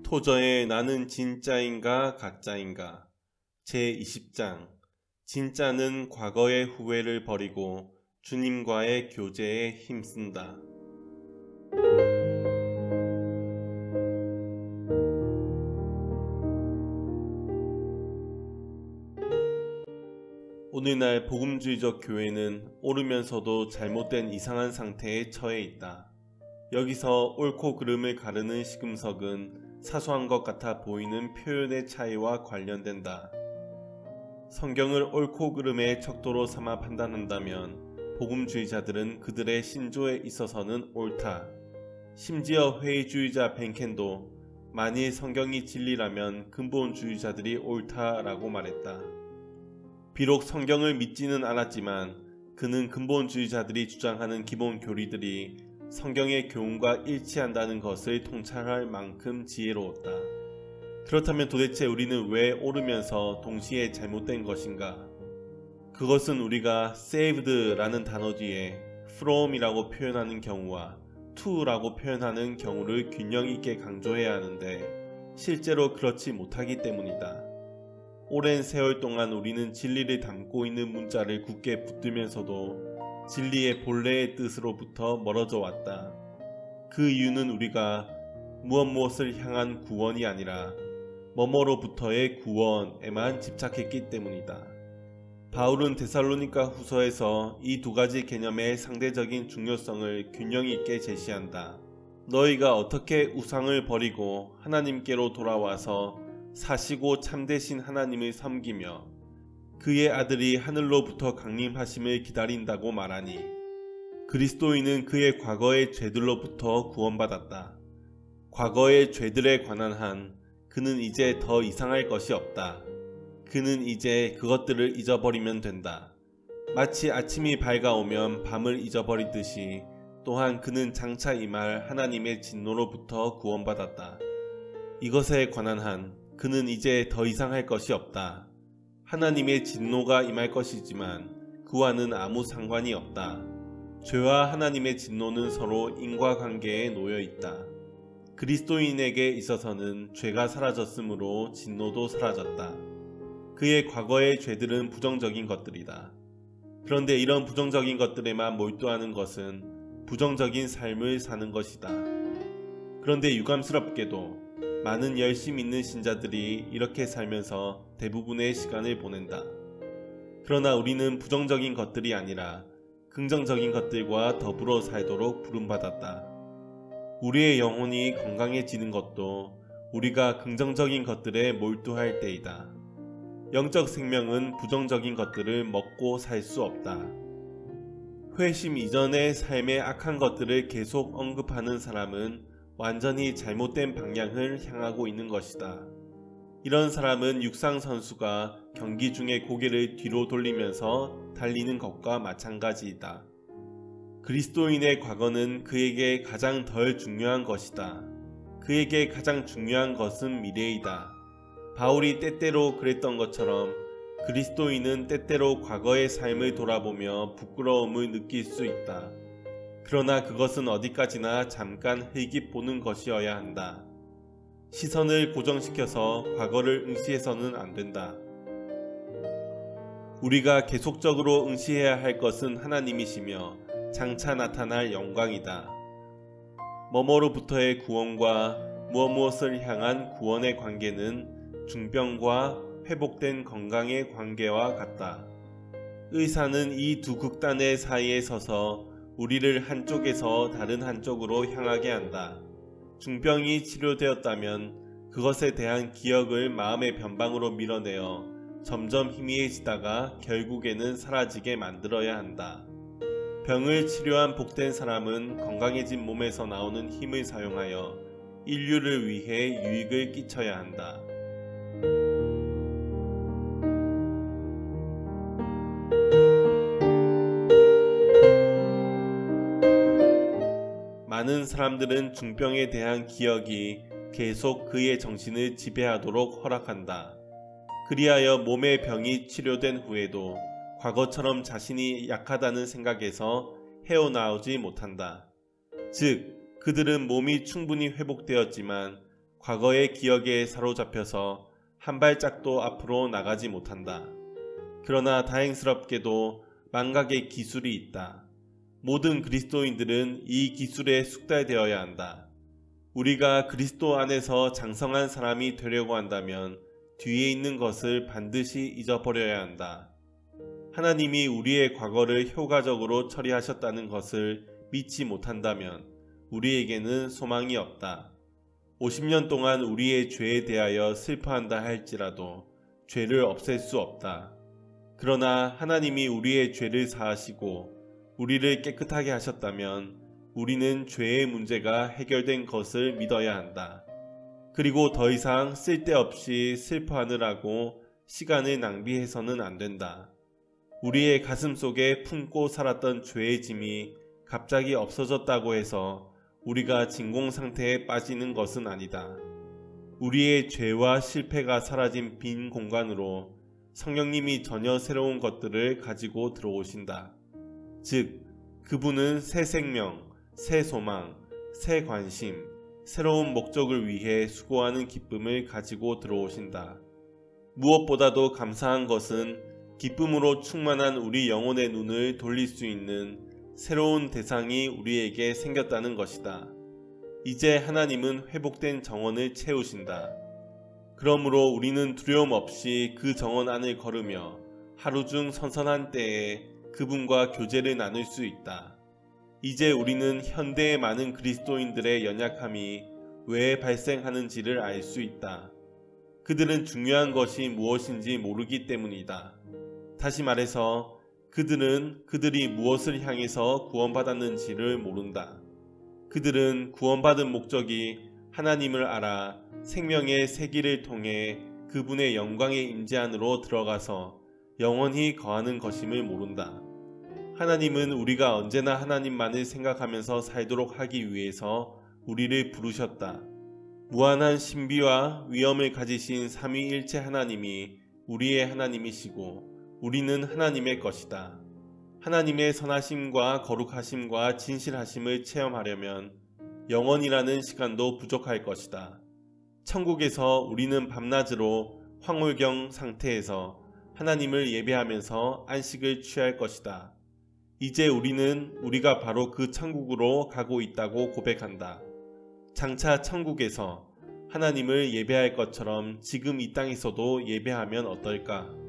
토저의 나는 진짜인가 가짜인가 제20장 진짜는 과거의 후회를 버리고 주님과의 교제에 힘쓴다. 오늘날 복음주의적 교회는 옳으면서도 잘못된 이상한 상태에 처해 있다. 여기서 옳고 그름을 가르는 시금석은 사소한 것 같아 보이는 표현의 차이와 관련된다. 성경을 옳고 그름의 척도로 삼아 판단한다면 복음주의자들은 그들의 신조에 있어서는 옳다. 심지어 회의주의자 벤켄도 만일 성경이 진리라면 근본주의자들이 옳다라고 말했다. 비록 성경을 믿지는 않았지만 그는 근본주의자들이 주장하는 기본 교리들이 성경의 교훈과 일치한다는 것을 통찰할 만큼 지혜로웠다. 그렇다면 도대체 우리는 왜 옳으면서 동시에 잘못된 것인가? 그것은 우리가 saved라는 단어 뒤에 from이라고 표현하는 경우와 to라고 표현하는 경우를 균형 있게 강조해야 하는데 실제로 그렇지 못하기 때문이다. 오랜 세월 동안 우리는 진리를 담고 있는 문자를 굳게 붙들면서도 진리의 본래의 뜻으로부터 멀어져 왔다. 그 이유는 우리가 무엇을 향한 구원이 아니라 뭐뭐로부터의 구원에만 집착했기 때문이다. 바울은 데살로니가 후서에서 이 두 가지 개념의 상대적인 중요성을 균형 있게 제시한다. 너희가 어떻게 우상을 버리고 하나님께로 돌아와서 사시고 참되신 하나님을 섬기며 그의 아들이 하늘로부터 강림하심을 기다린다고 말하니 그리스도인은 그의 과거의 죄들로부터 구원받았다. 과거의 죄들에 관한 한 그는 이제 더 이상할 것이 없다. 그는 이제 그것들을 잊어버리면 된다. 마치 아침이 밝아오면 밤을 잊어버리듯이 또한 그는 장차 임할 하나님의 진노로부터 구원받았다. 이것에 관한 한 그는 이제 더 이상 할 것이 없다. 하나님의 진노가 임할 것이지만 그와는 아무 상관이 없다. 죄와 하나님의 진노는 서로 인과관계에 놓여 있다. 그리스도인에게 있어서는 죄가 사라졌으므로 진노도 사라졌다. 그의 과거의 죄들은 부정적인 것들이다. 그런데 이런 부정적인 것들에만 몰두하는 것은 부정적인 삶을 사는 것이다. 그런데 유감스럽게도 많은 열심 있는 신자들이 이렇게 살면서 대부분의 시간을 보낸다. 그러나 우리는 부정적인 것들이 아니라 긍정적인 것들과 더불어 살도록 부름받았다. 우리의 영혼이 건강해지는 것도 우리가 긍정적인 것들에 몰두할 때이다. 영적 생명은 부정적인 것들을 먹고 살 수 없다. 회심 이전의 삶의 악한 것들을 계속 언급하는 사람은 완전히 잘못된 방향을 향하고 있는 것이다. 이런 사람은 육상 선수가 경기 중에 고개를 뒤로 돌리면서 달리는 것과 마찬가지이다. 그리스도인의 과거는 그에게 가장 덜 중요한 것이다. 그에게 가장 중요한 것은 미래이다. 바울이 때때로 그랬던 것처럼 그리스도인은 때때로 과거의 삶을 돌아보며 부끄러움을 느낄 수 있다. 그러나 그것은 어디까지나 잠깐 흘깃 보는 것이어야 한다. 시선을 고정시켜서 과거를 응시해서는 안 된다. 우리가 계속적으로 응시해야 할 것은 하나님이시며 장차 나타날 영광이다. 뭐뭐로부터의 구원과 무엇을 향한 구원의 관계는 중병과 회복된 건강의 관계와 같다. 의사는 이 두 극단의 사이에 서서 우리를 한쪽에서 다른 한쪽으로 향하게 한다. 중병이 치료되었다면 그것에 대한 기억을 마음의 변방으로 밀어내어 점점 희미해지다가 결국에는 사라지게 만들어야 한다. 병을 치료한 복된 사람은 건강해진 몸에서 나오는 힘을 사용하여 인류를 위해 유익을 끼쳐야 한다. 많은 사람들은 중병에 대한 기억이 계속 그의 정신을 지배하도록 허락한다. 그리하여 몸의 병이 치료된 후에도 과거처럼 자신이 약하다는 생각에서 헤어나오지 못한다. 즉, 그들은 몸이 충분히 회복되었지만 과거의 기억에 사로잡혀서 한 발짝도 앞으로 나가지 못한다. 그러나 다행스럽게도 망각의 기술이 있다. 모든 그리스도인들은 이 기술에 숙달되어야 한다. 우리가 그리스도 안에서 장성한 사람이 되려고 한다면 뒤에 있는 것을 반드시 잊어버려야 한다. 하나님이 우리의 과거를 효과적으로 처리하셨다는 것을 믿지 못한다면 우리에게는 소망이 없다. 50년 동안 우리의 죄에 대하여 슬퍼한다 할지라도 죄를 없앨 수 없다. 그러나 하나님이 우리의 죄를 사하시고 우리를 깨끗하게 하셨다면 우리는 죄의 문제가 해결된 것을 믿어야 한다. 그리고 더 이상 쓸데없이 슬퍼하느라고 시간을 낭비해서는 안 된다. 우리의 가슴 속에 품고 살았던 죄의 짐이 갑자기 없어졌다고 해서 우리가 진공 상태에 빠지는 것은 아니다. 우리의 죄와 실패가 사라진 빈 공간으로 성령님이 전혀 새로운 것들을 가지고 들어오신다. 즉, 그분은 새 생명, 새 소망, 새 관심, 새로운 목적을 위해 수고하는 기쁨을 가지고 들어오신다. 무엇보다도 감사한 것은 기쁨으로 충만한 우리 영혼의 눈을 돌릴 수 있는 새로운 대상이 우리에게 생겼다는 것이다. 이제 하나님은 회복된 정원을 채우신다. 그러므로 우리는 두려움 없이 그 정원 안을 걸으며 하루 중 선선한 때에 그분과 교제를 나눌 수 있다. 이제 우리는 현대의 많은 그리스도인들의 연약함이 왜 발생하는지를 알 수 있다. 그들은 중요한 것이 무엇인지 모르기 때문이다. 다시 말해서 그들은 그들이 무엇을 향해서 구원받았는지를 모른다. 그들은 구원받은 목적이 하나님을 알아 생명의 세기를 통해 그분의 영광의 임재 안으로 들어가서 영원히 거하는 것임을 모른다. 하나님은 우리가 언제나 하나님만을 생각하면서 살도록 하기 위해서 우리를 부르셨다. 무한한 신비와 위엄을 가지신 삼위일체 하나님이 우리의 하나님이시고 우리는 하나님의 것이다. 하나님의 선하심과 거룩하심과 진실하심을 체험하려면 영원이라는 시간도 부족할 것이다. 천국에서 우리는 밤낮으로 황홀경 상태에서 하나님을 예배하면서 안식을 취할 것이다. 이제 우리는 우리가 바로 그 천국으로 가고 있다고 고백한다. 장차 천국에서 하나님을 예배할 것처럼 지금 이 땅에서도 예배하면 어떨까?